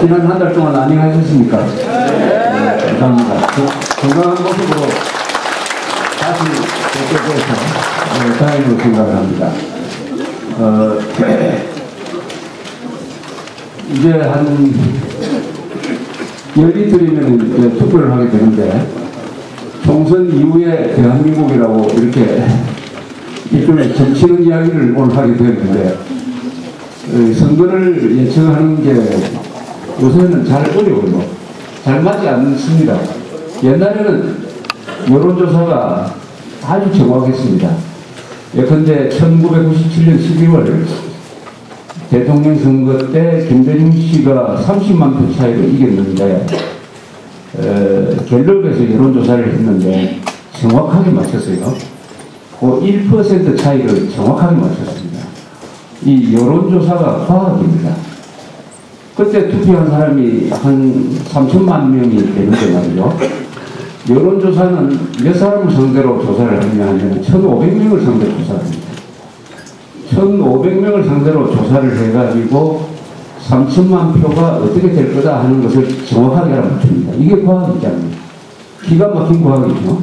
지난 한 달 동안 안녕하셨습니까? 네, 감사합니다. 건강한 모습으로 다시 뵙게 돼서 다행으로 생각을 합니다. 이제 한 열이틀이면 이제 투표를 하게 되는데, 총선 이후에 대한민국이라고 이렇게 일종의 점치는 이야기를 오늘 하게 되었는데, 선거를 예측하는 게 요새는 잘 어려워요. 잘 맞지 않습니다. 옛날에는 여론조사가 아주 정확했습니다. 예컨대 1997년 12월 대통령 선거 때 김대중 씨가 30만 표 차이로 이겼는데, 갤럽에서 여론조사를 했는데 정확하게 맞췄어요. 그 1% 차이를 정확하게 맞췄습니다. 이 여론조사가 과학입니다. 그때 투표한 사람이 한 3천만 명이 되는데 말이죠. 여론조사는 몇 사람을 상대로 조사를 하냐면 1,500명을 상대로 조사합니다. 1,500명을 상대로 조사를 해가지고 3천만 표가 어떻게 될 거다 하는 것을 정확하게 알아맞춥니다. 이게 과학이잖아요. 기가 막힌 과학이죠.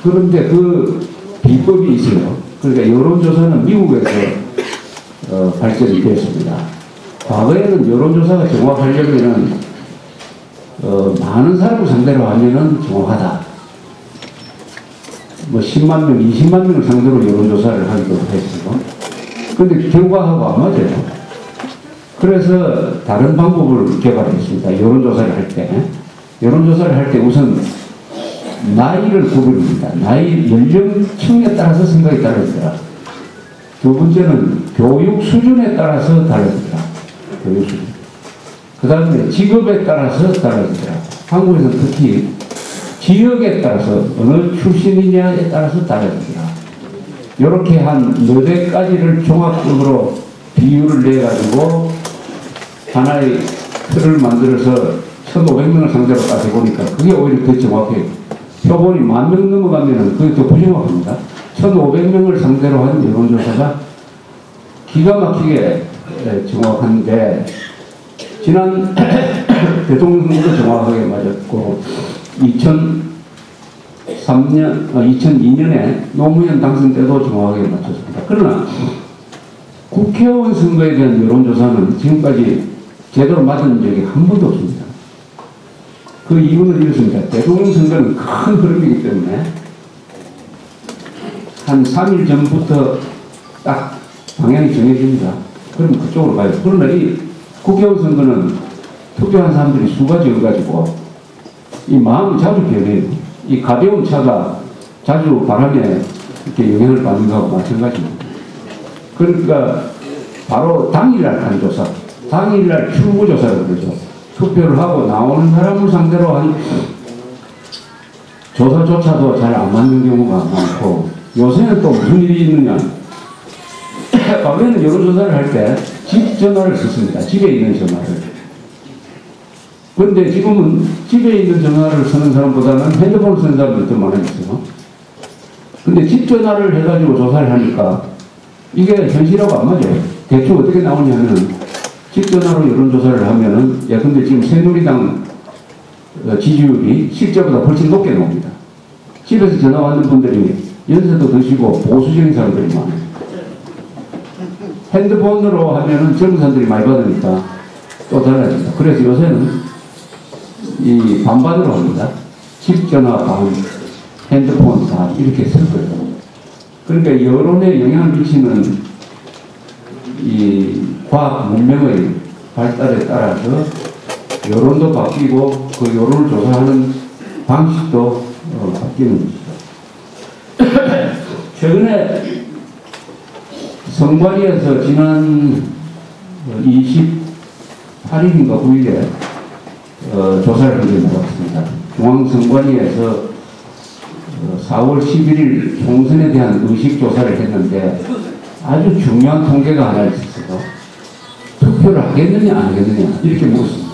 그런데 그 비법이 있어요. 그러니까 여론조사는 미국에서 발전이 되었습니다. 과거에는 여론조사가 정확하려면 많은 사람을 상대로 하면은 정확하다. 뭐 10만 명, 20만 명을 상대로 여론조사를 하기도 했어요. 그런데 결과하고 안 맞아요. 그래서 다른 방법을 개발했습니다. 여론조사를 할 때. 여론조사를 할 때 우선 나이를 구별합니다. 나이, 연령층에 따라서 생각이 다릅니다. 두 번째는 교육 수준에 따라서 다릅니다. 교육 수준. 그 다음에 직업에 따라서 다릅니다. 한국에서는 특히 지역에 따라서 어느 출신이냐에 따라서 다릅니다. 이렇게 한 4가지를 종합적으로 비율을 내가지고 하나의 틀을 만들어서 1,500명을 상대로 따져보니까 그게 오히려 더 정확해요. 표본이 10,000명 넘어가면 그게 더 부정확합니다. 1,500명을 상대로 한 여론조사가 기가 막히게 정확한데, 지난 대통령 선거도 정확하게 맞았고, 2002년에 노무현 당선 때도 정확하게 맞췄습니다. 그러나 국회의원 선거에 대한 여론조사는 지금까지 제대로 맞은 적이 한 번도 없습니다. 그 이유는 이렇습니다. 대통령 선거는 큰 흐름이기 때문에 한 3일 전부터 딱 방향이 정해집니다. 그러면 그쪽으로 가요. 그러나 이 국회의원 선거는 투표한 사람들이 수가 적어가지고 이 마음이 자주 변해요. 이 가벼운 차가 자주 바람에 이렇게 영향을 받는 거하고 마찬가지입니다. 그러니까 바로 당일날 한 조사, 당일날 출구조사를 그러죠. 투표를 하고 나오는 사람을 상대로 한 조사조차도 잘 안 맞는 경우가 많고, 요새는 또 무슨 일이 있느냐. 과거에는 여론조사를 할 때 집 전화를 썼습니다. 집에 있는 전화를. 그런데 지금은 집에 있는 전화를 쓰는 사람보다는 핸드폰을 쓰는 사람들이 더 많아졌어요. 근데 집 전화를 해가지고 조사를 하니까 이게 현실하고 안 맞아요. 대충 어떻게 나오냐면, 집 전화로 여론조사를 하면은, 근데 지금 새누리당 지지율이 실제보다 훨씬 높게 나옵니다. 집에서 전화 왔는 분들이 연세도 드시고 보수적인 사람들이 많아요. 핸드폰으로 하면은 젊은 사람들이 많이 받으니까 또 달라집니다. 그래서 요새는 이 반반으로 합니다. 집 전화 반, 핸드폰 다 이렇게 쓸 거예요. 그러니까 여론에 영향을 미치는 이 과학 문명의 발달에 따라서 여론도 바뀌고 그 여론을 조사하는 방식도 바뀌는 것이죠. 최근에 선관위에서 지난 28일인가 9일에 조사를 한 적이 나왔습니다. 중앙선관위에서 4월 11일 총선에 대한 의식조사를 했는데 아주 중요한 통계가 하나 있었어요. 투표를 하겠느냐 안 하겠느냐 이렇게 물었습니다.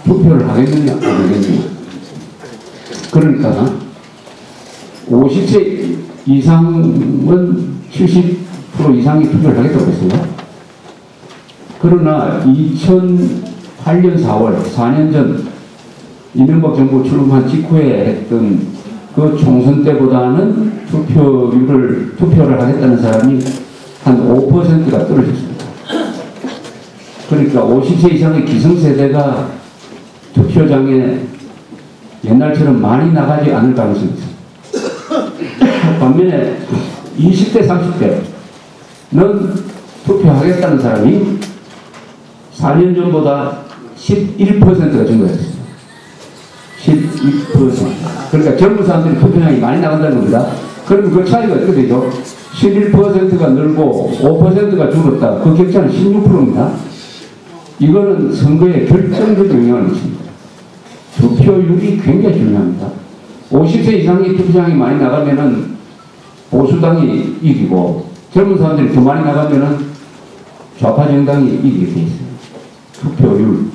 투표를 하겠느냐 안 하겠느냐. 그러니까 50세 이상은 70% 이상이 투표를 하겠다고 했어요. 그러나 2008년 4월, 4년 전 이명박 정부 출범한 직후에 했던 그 총선 때보다는 투표를 하겠다는 사람이 한 5%가 떨어졌습니다. 그러니까 50세 이상의 기성세대가 투표장에 옛날처럼 많이 나가지 않을 가능성이 있습니다. 반면에 20대, 30대는 투표하겠다는 사람이 4년 전보다 11%가 증가했습니다. 12%. 그러니까 젊은 사람들이 투표량이 많이 나간다는 겁니다. 그러면 그 차이가 어떻게 되죠? 11%가 늘고 5%가 줄었다. 그 격차는 16%입니다. 이거는 선거에 결정적 영향을 미칩니다. 투표율이 굉장히 중요합니다. 50세 이상의 투표량이 많이 나가면은 보수당이 이기고 젊은 사람들이 더 많이 나가면은 좌파 정당이 이기게 돼 있어요. 투표율.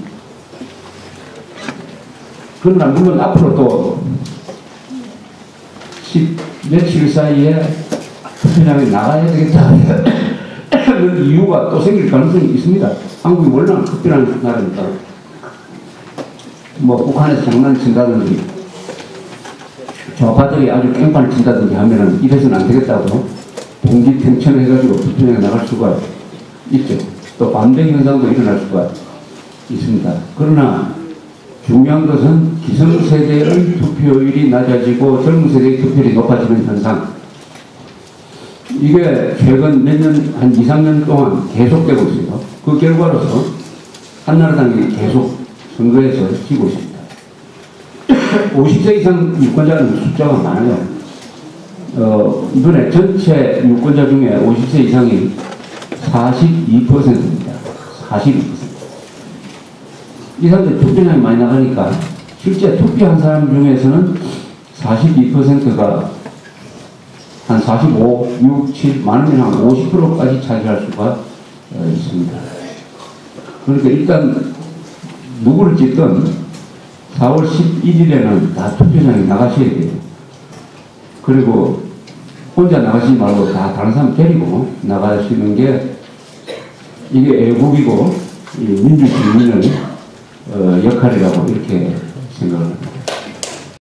그러나 물론 앞으로 또 며칠 사이에 투표장에 나가야 되겠다는 이유가 또 생길 가능성이 있습니다. 한국이 워낙 급변한 나라니까. 뭐 북한에서 장난친다든지 좌파들이 아주 깽판을 친다든지 하면은 이래서는 안 되겠다고 봉기탱천해가지고 투표장에 나갈 수가 있죠. 또 반대 현상도 일어날 수가 있습니다. 그러나 중요한 것은 기성세대의 투표율이 낮아지고 젊은 세대의 투표율이 높아지는 현상. 이게 최근 몇 년, 한 2, 3년 동안 계속되고 있어요. 그 결과로서 한나라당이 계속 선거에서 지고 있습니다. 50세 이상 유권자는 숫자가 많아요. 이번에 전체 유권자 중에 50세 이상이 42%입니다. 42%. 이 사람들 투표량이 많이 나가니까 실제 투표한 사람 중에서는 42%가 한 45, 6, 7, 많으면 한 50%까지 차지할 수가 있습니다. 그러니까 일단 누구를 찍든 4월 11일에는 다 투표장에 나가셔야 돼요. 그리고 혼자 나가시지 말고 다 다른 사람 데리고 나가시는 게 이게 애국이고 민주주의의 역할이라고 이렇게 생각을 합니다.